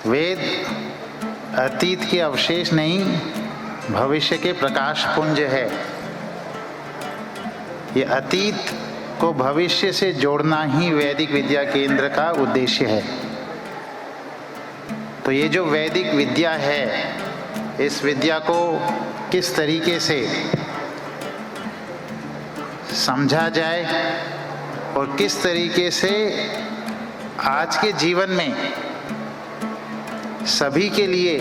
वेद अतीत के अवशेष नहीं, भविष्य के प्रकाश पुंज है। ये अतीत को भविष्य से जोड़ना ही वैदिक विद्या केंद्र का उद्देश्य है। तो ये जो वैदिक विद्या है, इस विद्या को किस तरीके से समझा जाए और किस तरीके से आज के जीवन में सभी के लिए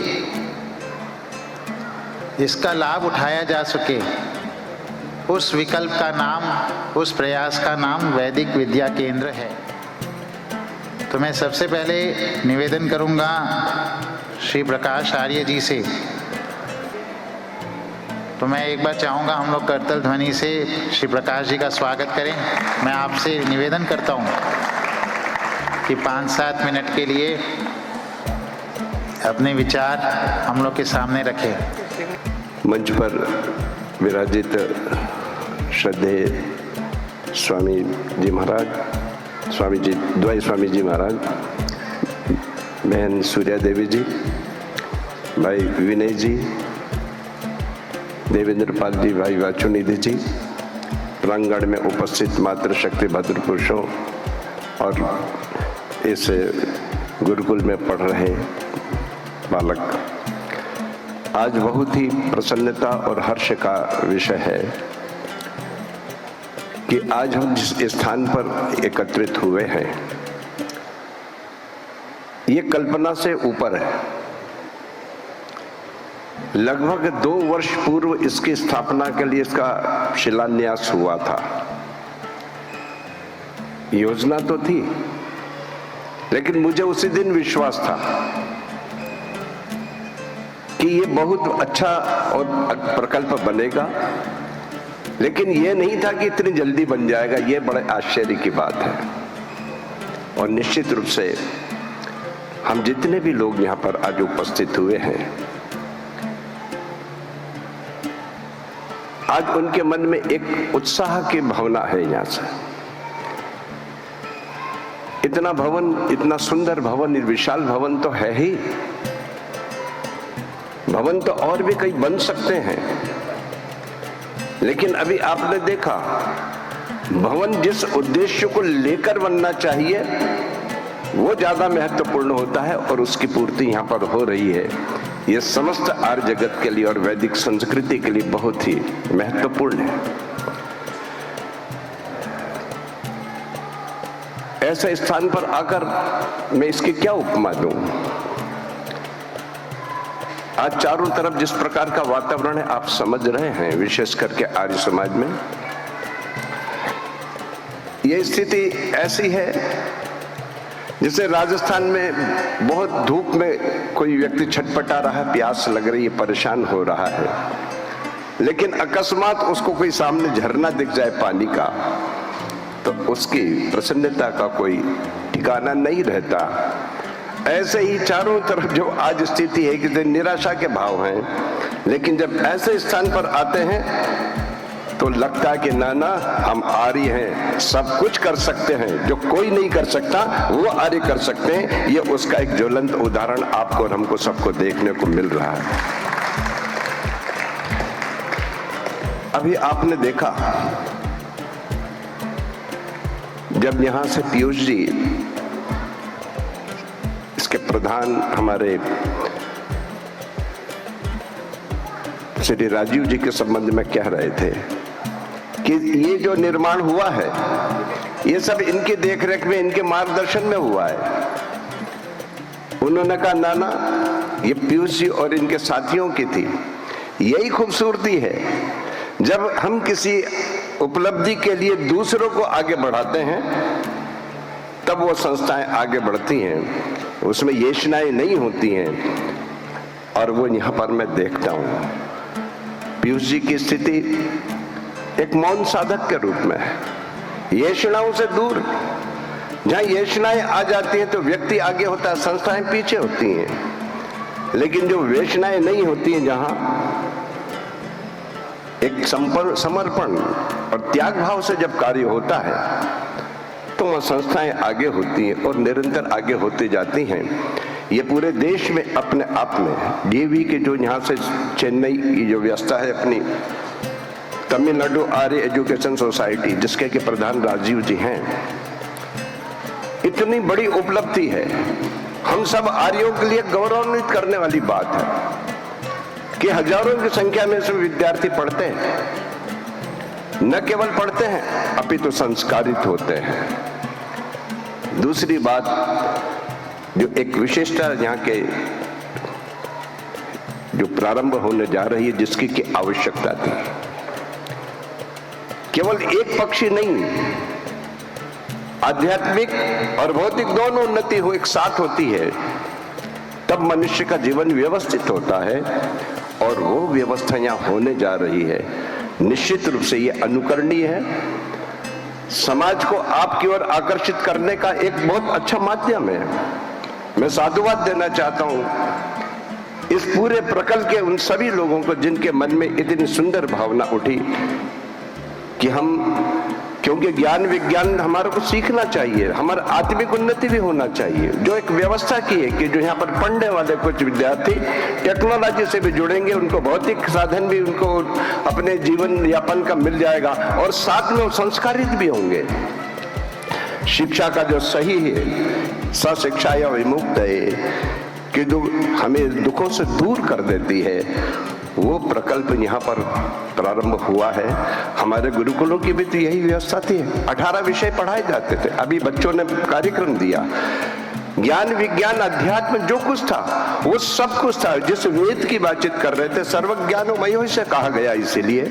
इसका लाभ उठाया जा सके, उस विकल्प का नाम, उस प्रयास का नाम वैदिक विद्या केंद्र है। तो मैं सबसे पहले निवेदन करूंगा श्री प्रकाश आर्य जी से। तो मैं एक बार चाहूँगा हम लोग करतल ध्वनि से श्री प्रकाश जी का स्वागत करें। मैं आपसे निवेदन करता हूँ कि 5-7 मिनट के लिए अपने विचार हम लोग के सामने रखें। मंच पर विराजित श्रद्धेय स्वामी जी महाराज, स्वामी जी द्वय स्वामी जी महाराज, बहन सूर्या देवी जी, भाई विनय जी, देवेंद्र पाल जी, भाई वाचुनिधि जी, प्रांगण में उपस्थित मातृशक्ति भद्र पुरुषों और इस गुरुकुल में पढ़ रहे बालक, आज बहुत ही प्रसन्नता और हर्ष का विषय है कि आज हम जिस स्थान पर एकत्रित हुए हैं, ये कल्पना से ऊपर है। लगभग 2 वर्ष पूर्व इसकी स्थापना के लिए इसका शिलान्यास हुआ था। योजना तो थी, लेकिन मुझे उसी दिन विश्वास था कि ये बहुत अच्छा और प्रकल्प बनेगा, लेकिन ये नहीं था कि इतनी जल्दी बन जाएगा। ये बड़े आश्चर्य की बात है। और निश्चित रूप से हम जितने भी लोग यहाँ पर आज उपस्थित हुए हैं, आज उनके मन में एक उत्साह की भावना है। यहाँ से इतना भवन, इतना सुंदर भवन, विशाल भवन तो है ही। भवन तो और भी कई बन सकते हैं, लेकिन अभी आपने देखा भवन जिस उद्देश्य को लेकर बनना चाहिए वो ज्यादा महत्वपूर्ण होता है, और उसकी पूर्ति यहाँ पर हो रही है। ये समस्त आर्य जगत के लिए और वैदिक संस्कृति के लिए बहुत ही महत्वपूर्ण है। ऐसे स्थान पर आकर मैं इसकी क्या उपमा दूं? आज चारों तरफ जिस प्रकार का वातावरण है आप समझ रहे हैं, विशेष करके आर्य समाज में यह स्थिति ऐसी है जैसे राजस्थान में बहुत धूप में कोई व्यक्ति छटपटा रहा है, प्यास लग रही है, परेशान हो रहा है, लेकिन अकस्मात उसको कोई सामने झरना दिख जाए पानी का, तो उसकी प्रसन्नता का कोई ठिकाना नहीं रहता। ऐसे ही चारों तरफ जो आज स्थिति है कि निराशा के भाव हैं, लेकिन जब ऐसे स्थान पर आते हैं तो लगता है कि ना हम आर्य हैं, सब कुछ कर सकते हैं, जो कोई नहीं कर सकता वो आर्य कर सकते हैं। ये उसका एक ज्वलंत उदाहरण आपको और हमको सबको देखने को मिल रहा है। अभी आपने देखा जब यहां से पीयूष जी, इसके प्रधान हमारे श्री राजीव जी के संबंध में कह रहे थे कि ये जो निर्माण हुआ है ये सब इनके देखरेख में, इनके मार्गदर्शन में हुआ है। उन्होंने कहा नाना ये पीयूष जी और इनके साथियों की थी। यही खूबसूरती है, जब हम किसी उपलब्धि के लिए दूसरों को आगे बढ़ाते हैं तब वो संस्थाएं आगे बढ़ती हैं, उसमें येषणाएं नहीं होती हैं। और वो यहाँ पर मैं देखता हूँ पीयूष जी की स्थिति एक मौन साधक के रूप में है, येषणाओं से दूर। जहाँ येषणाएं आ जाती हैं तो व्यक्ति आगे होता है, संस्थाएं पीछे होती हैं। लेकिन जो वेषणाएं नहीं होती हैं, जहाँ एक समर्पण और त्याग भाव से जब कार्य होता है तो वह संस्थाएं आगे होती हैं और निरंतर आगे होती जाती हैं। ये पूरे देश में अपने आप में डीएवी के जो यहाँ से चेन्नई की जो व्यवस्था है अपनी तमिलनाडु आर्य एजुकेशन सोसाइटी, जिसके के प्रधान राजीव जी हैं, इतनी बड़ी उपलब्धि है। हम सब आर्यों के लिए गौरवान्वित करने वाली बात है कि हजारों की संख्या में से विद्यार्थी पढ़ते हैं, न केवल पढ़ते हैं अपितु संस्कारित होते हैं। दूसरी बात जो एक विशेषता यहाँ के जो प्रारंभ होने जा रही है, जिसकी की आवश्यकता थी, केवल एक पक्षी नहीं, आध्यात्मिक और भौतिक दोनों उन्नति हो एक साथ होती है, तब मनुष्य का जीवन व्यवस्थित होता है। और वो व्यवस्था यहाँ होने जा रही है, निश्चित रूप से ये अनुकरणीय है। समाज को आपकी ओर आकर्षित करने का एक बहुत अच्छा माध्यम है। मैं साधुवाद देना चाहता हूं इस पूरे प्रकल्प के उन सभी लोगों को जिनके मन में इतनी सुंदर भावना उठी कि हम, क्योंकि ज्ञान विज्ञान हमारे को सीखना चाहिए, हमारा आत्मिक उन्नति भी होना चाहिए। जो एक व्यवस्था की है कि जो यहाँ पर पढ़ने वाले कुछ विद्यार्थी टेक्नोलॉजी से भी जुड़ेंगे, उनको भौतिक साधन भी उनको अपने जीवन यापन का मिल जाएगा और साथ में वो संस्कारित भी होंगे। शिक्षा का जो सही है, सशिक्षा या विमुक्त है कि जो हमें दुखों से दूर कर देती है, वो प्रकल्प यहाँ पर प्रारंभ हुआ है। हमारे गुरुकुलों की भी तो यही व्यवस्था थी, 18 विषय पढ़ाए जाते थे। अभी बच्चों ने कार्यक्रम दिया, ज्ञान विज्ञान अध्यात्म जो कुछ था वो सब कुछ था। जिस वेद की बातचीत कर रहे थे, सर्वज्ञानमयो से कहा गया इसलिए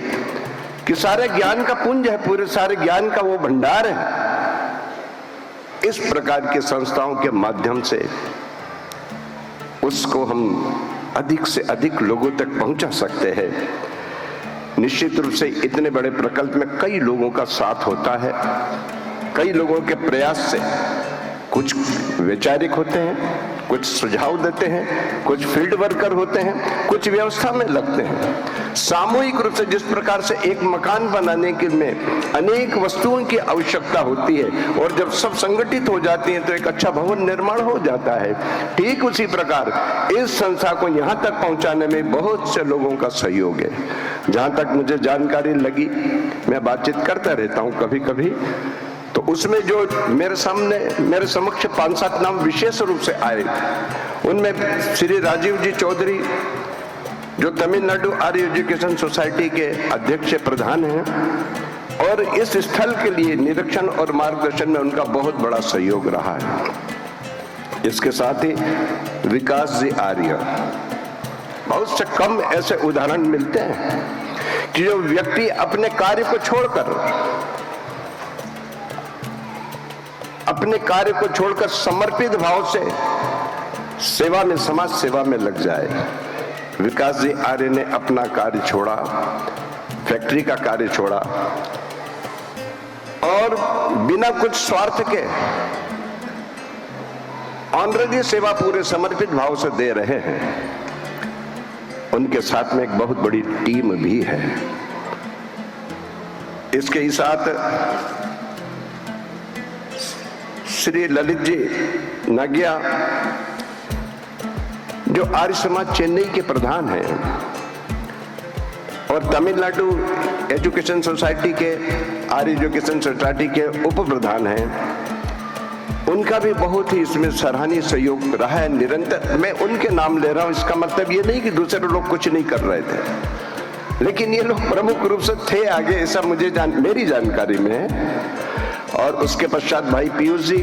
कि सारे ज्ञान का पुंज है, पूरे सारे ज्ञान का वो भंडार है। इस प्रकार के संस्थाओं के माध्यम से उसको हम अधिक से अधिक लोगों तक पहुंचा सकते हैं। निश्चित रूप से इतने बड़े प्रकल्प में कई लोगों का साथ होता है, कई लोगों के प्रयास से। कुछ वैचारिक होते हैं, कुछ सुझाव देते हैं, कुछ फील्ड वर्कर होते हैं, कुछ व्यवस्था में लगते हैं। सामूहिक रूप से जिस प्रकार से एक मकान बनाने के में अनेक वस्तुओं की आवश्यकता होती है और जब सब संगठित हो जाती हैं तो एक अच्छा भवन निर्माण हो जाता है, ठीक उसी प्रकार इस संस्था को यहाँ तक पहुँचाने में बहुत से लोगों का सहयोग है। जहाँ तक मुझे जानकारी लगी, मैं बातचीत करता रहता हूँ कभी कभी, तो उसमें जो मेरे समक्ष 5-7 नाम विशेष रूप से आए, उनमें श्री राजीव जी चौधरी जो तमिलनाडु आर्य एजुकेशन सोसाइटी के अध्यक्ष प्रधान हैं, और इस स्थल के लिए निरीक्षण और मार्गदर्शन में उनका बहुत बड़ा सहयोग रहा है। इसके साथ ही विकास जी आर्य, बहुत से कम ऐसे उदाहरण मिलते हैं कि जो व्यक्ति अपने कार्य को छोड़कर समर्पित भाव से सेवा में, समाज सेवा में लग जाए। विकास जी आर्य ने अपना कार्य छोड़ा, फैक्ट्री का कार्य छोड़ा और बिना कुछ स्वार्थ के ऑनरेडी सेवा पूरे समर्पित भाव से दे रहे हैं। उनके साथ में एक बहुत बड़ी टीम भी है। इसके ही साथ श्री ललित जी नागिया जो आर्य समाज चेन्नई के प्रधान हैं और तमिलनाडु एजुकेशन सोसाइटी के, आर्य एजुकेशन सोसाइटी के उप प्रधान हैं, उनका भी बहुत ही इसमें सराहनीय सहयोग रहा है निरंतर। मैं उनके नाम ले रहा हूं, इसका मतलब ये नहीं कि दूसरे लोग कुछ नहीं कर रहे थे, लेकिन ये लोग प्रमुख रूप से थे आगे, ऐसा मुझे मेरी जानकारी में है। और उसके पश्चात भाई पीयूष जी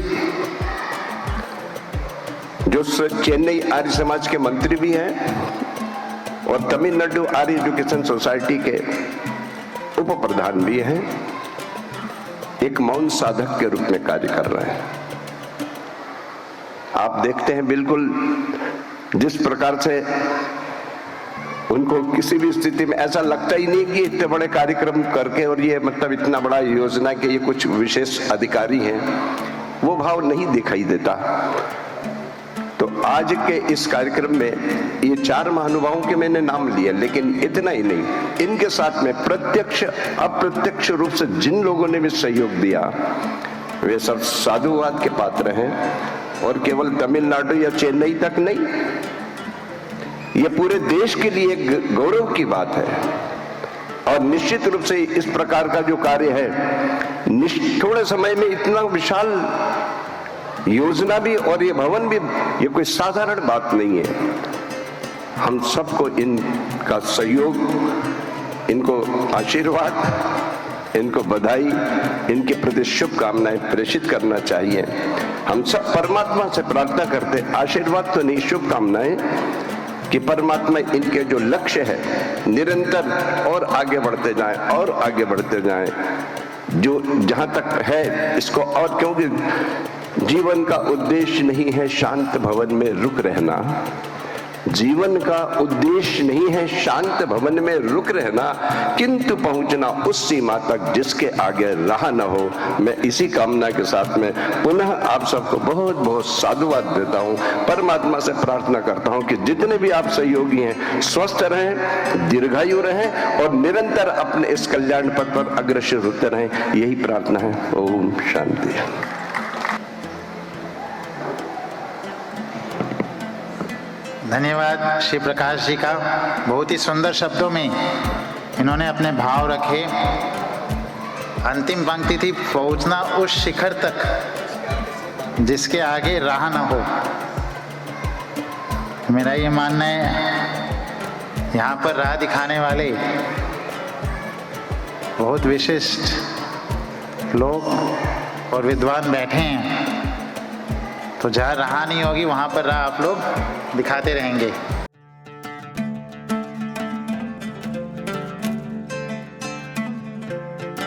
जो चेन्नई आर्य समाज के मंत्री भी हैं और तमिलनाडु आर्य एजुकेशन सोसाइटी के उप प्रधान भी हैं, एक मौन साधक के रूप में कार्य कर रहे हैं। आप देखते हैं बिल्कुल जिस प्रकार से उनको किसी भी स्थिति में ऐसा लगता ही नहीं कि इतने बड़े कार्यक्रम करके और ये मतलब इतना बड़ा योजना के ये कुछ विशेष अधिकारी हैं, वो भाव नहीं दिखाई देता। तो आज के इस कार्यक्रम में ये 4 महानुभावों के मैंने नाम लिए, लेकिन इतना ही नहीं, इनके साथ में प्रत्यक्ष अप्रत्यक्ष रूप से जिन लोगों ने भी सहयोग दिया वे सब साधुवाद के पात्र हैं और केवल तमिलनाडु या चेन्नई तक नहीं, ये पूरे देश के लिए एक गौरव की बात है। और निश्चित रूप से इस प्रकार का जो कार्य है, थोड़े समय में इतना विशाल योजना भी और ये भवन भी, ये कोई साधारण बात नहीं है। हम सबको इनका सहयोग, इनको आशीर्वाद, इनको बधाई, इनके प्रति शुभकामनाएं प्रेषित करना चाहिए। हम सब परमात्मा से प्रार्थना करते, आशीर्वाद तो नहीं, शुभकामनाएं, कि परमात्मा इनके जो लक्ष्य है निरंतर और आगे बढ़ते जाएं और आगे बढ़ते जाएं, जो जहां तक है इसको। और क्योंकि जीवन का उद्देश्य नहीं है शांत भवन में रुक रहना, जीवन का उद्देश्य नहीं है शांत भवन में रुक रहना, किंतु पहुंचना उस सीमा तक जिसके आगे राह न हो। मैं इसी कामना के साथ में पुनः आप सबको बहुत बहुत साधुवाद देता हूं। परमात्मा से प्रार्थना करता हूं कि जितने भी आप सहयोगी हैं स्वस्थ रहें, दीर्घायु रहें और निरंतर अपने इस कल्याण पथ पर अग्रसर होते रहें, यही प्रार्थना है। ओम शांति। धन्यवाद श्री प्रकाश जी का। बहुत ही सुंदर शब्दों में इन्होंने अपने भाव रखे। अंतिम पंक्ति थी, पहुंचना उस शिखर तक जिसके आगे राह न हो। मेरा ये मानना है, यहाँ पर राह दिखाने वाले बहुत विशिष्ट लोग और विद्वान बैठे हैं, तो जहाँ राह नहीं होगी वहाँ पर राह आप लोग दिखाते रहेंगे।